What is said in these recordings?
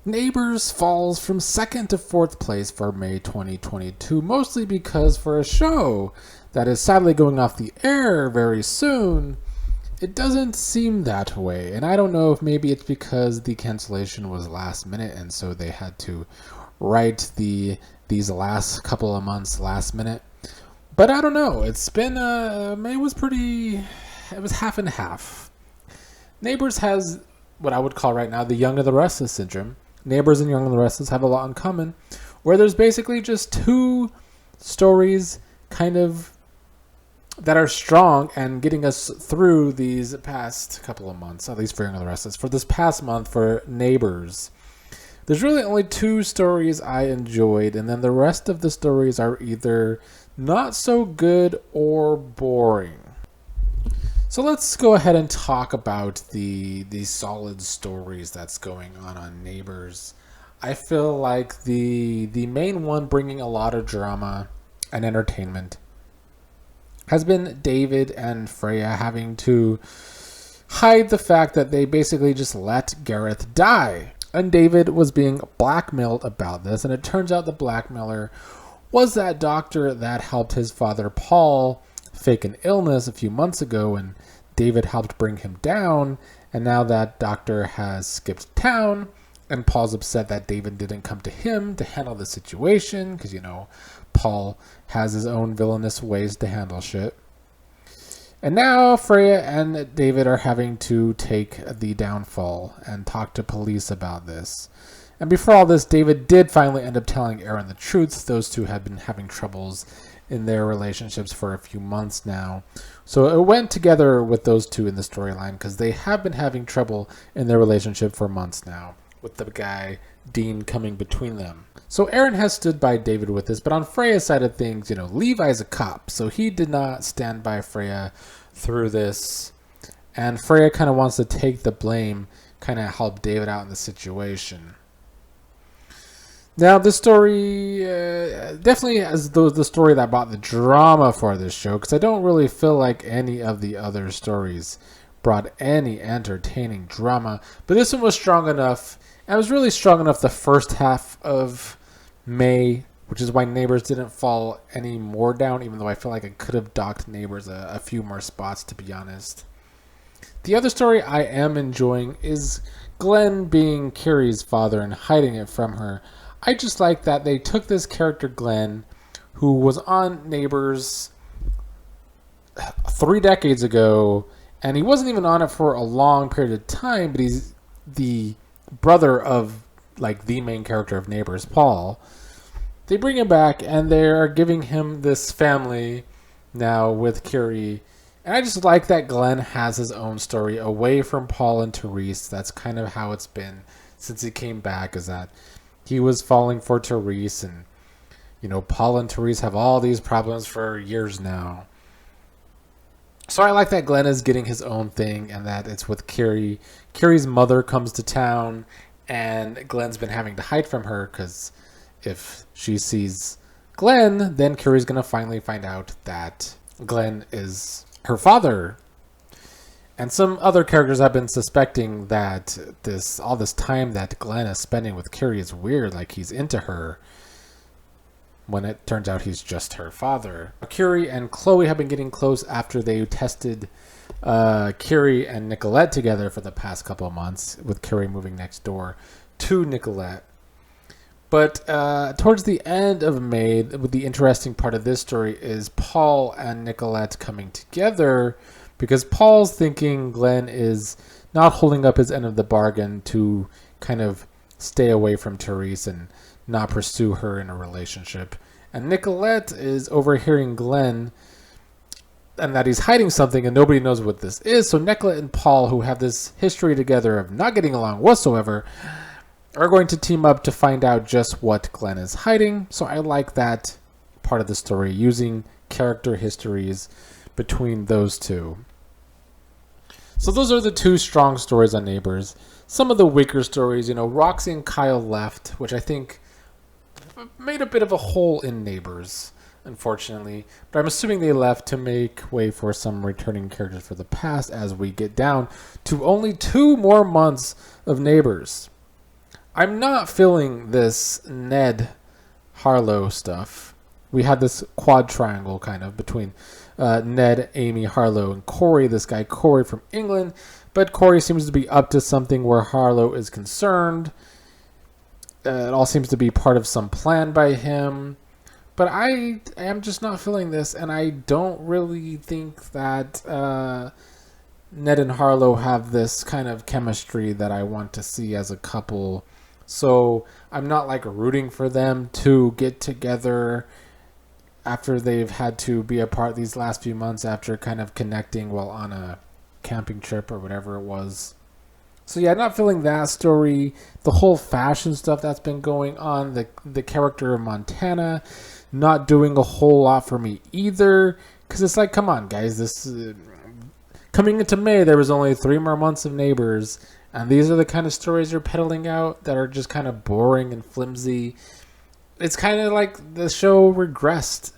Neighbours falls from second to fourth place for May 2022, mostly because for a show that is sadly going off the air very soon, it doesn't seem that way. And I don't know if maybe it's because the cancellation was last minute and so they had to write these last couple of months last minute. But I don't know. It's been May was it was half and half. Neighbours has what I would call right now the Young and the Restless syndrome. Neighbours and Young and the Restless have a lot in common, where there's basically just two stories kind of that are strong and getting us through these past couple of months, at least for Young and the Restless. For this past month, for Neighbours, there's really only two stories I enjoyed, and then the rest of the stories are either not so good or boring. So let's go ahead and talk about the solid stories that's going on Neighbours. I feel like the main one bringing a lot of drama and entertainment has been David and Freya having to hide the fact that they basically just let Gareth die. And David was being blackmailed about this, and it turns out the blackmailer was that doctor that helped his father Paul fake an illness a few months ago, and David helped bring him down, and now that doctor has skipped town, and Paul's upset that David didn't come to him to handle the situation, because, Paul has his own villainous ways to handle shit. And now Freya and David are having to take the downfall and talk to police about this. And before all this, David did finally end up telling Aaron the truth. Those two had been having troubles in their relationships for a few months now. So it went together with those two in the storyline because they have been having trouble in their relationship for months now, with the guy Dean coming between them. So Aaron has stood by David with this, but on Freya's side of things, Levi's a cop, so he did not stand by Freya through this. And Freya kind of wants to take the blame, kind of help David out in the situation. Now, this story definitely is the story that brought the drama for this show, because I don't really feel like any of the other stories brought any entertaining drama. But this one was strong enough, and it was really strong enough the first half of May, which is why Neighbours didn't fall any more down, even though I feel like I could have docked Neighbours a few more spots, to be honest. The other story I am enjoying is Glenn being Carrie's father and hiding it from her. I just like that they took this character, Glenn, who was on Neighbours 3 decades ago, and he wasn't even on it for a long period of time, but he's the brother of, the main character of Neighbours, Paul. They bring him back, and they are giving him this family now with Carrie. And I just like that Glenn has his own story away from Paul and Therese. That's kind of how it's been since he came back, is that he was falling for Therese, and, Paul and Therese have all these problems for years now. So I like that Glenn is getting his own thing, and that it's with Carrie. Carrie's mother comes to town, and Glenn's been having to hide from her, because if she sees Glenn, then Carrie's going to finally find out that Glenn is her father. And some other characters have been suspecting that all this time that Glenn is spending with Carrie is weird, like he's into her, when it turns out he's just her father. Carrie and Chloe have been getting close after they tested Carrie and Nicolette together for the past couple of months, with Carrie moving next door to Nicolette. But towards the end of May, the interesting part of this story is Paul and Nicolette coming together, because Paul's thinking Glenn is not holding up his end of the bargain to kind of stay away from Therese and not pursue her in a relationship. And Nicolette is overhearing Glenn and that he's hiding something and nobody knows what this is. So Nicolette and Paul, who have this history together of not getting along whatsoever, are going to team up to find out just what Glenn is hiding. So I like that part of the story, using character histories between those two. So those are the two strong stories on Neighbours. Some of the weaker stories, Roxy and Kyle left, which I think made a bit of a hole in Neighbours, unfortunately. But I'm assuming they left to make way for some returning characters for the past as we get down to only 2 more months of Neighbours. I'm not feeling this Ned Harlow stuff. We had this quad triangle kind of between Ned, Amy, Harlow, and Corey. This guy Corey from England, but Corey seems to be up to something where Harlow is concerned. It all seems to be part of some plan by him. But I am just not feeling this, and I don't really think that Ned and Harlow have this kind of chemistry that I want to see as a couple. So I'm not like rooting for them to get together after they've had to be apart these last few months after kind of connecting while on a camping trip or whatever it was. So yeah, not feeling that story. The whole fashion stuff that's been going on, the character of Montana, not doing a whole lot for me either. Because it's like, come on, guys, this coming into May, there was only 3 more months of Neighbours, and these are the kind of stories you're peddling out that are just kind of boring and flimsy. It's kind of like the show regressed,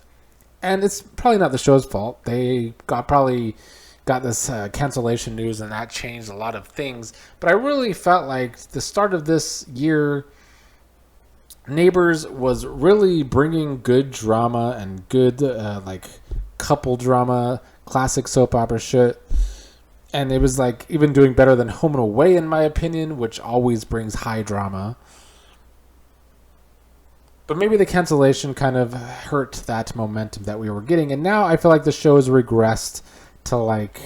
and it's probably not the show's fault. They probably got this cancellation news, and that changed a lot of things. But I really felt like the start of this year, Neighbours was really bringing good drama and good like couple drama, classic soap opera shit. And it was like even doing better than Home and Away, in my opinion, which always brings high drama. But maybe the cancellation kind of hurt that momentum that we were getting. And now I feel like the show has regressed to like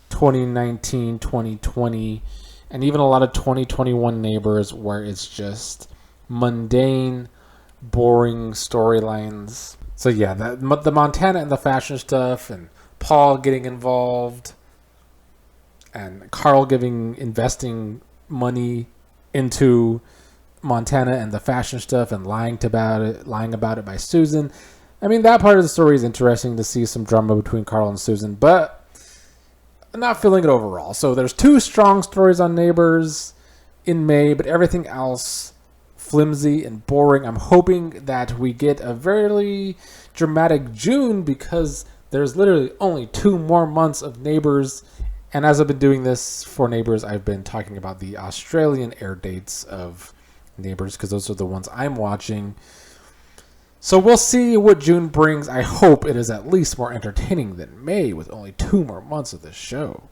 2019, 2020, and even a lot of 2021 Neighbours, where it's just mundane, boring storylines. So yeah, the Montana and the fashion stuff, and Paul getting involved, and Carl investing money into Montana and the fashion stuff, and lying about it by Susan. I mean, that part of the story is interesting to see some drama between Carl and Susan, but I'm not feeling it overall. So there's 2 strong stories on Neighbours in May, but everything else flimsy and boring. I'm hoping that we get a very dramatic June, because there's literally only 2 more months of Neighbours. And as I've been doing this for Neighbours, I've been talking about the Australian air dates of Neighbours, because those are the ones I'm watching. So we'll see what June brings. I hope it is at least more entertaining than May, with only 2 more months of this show.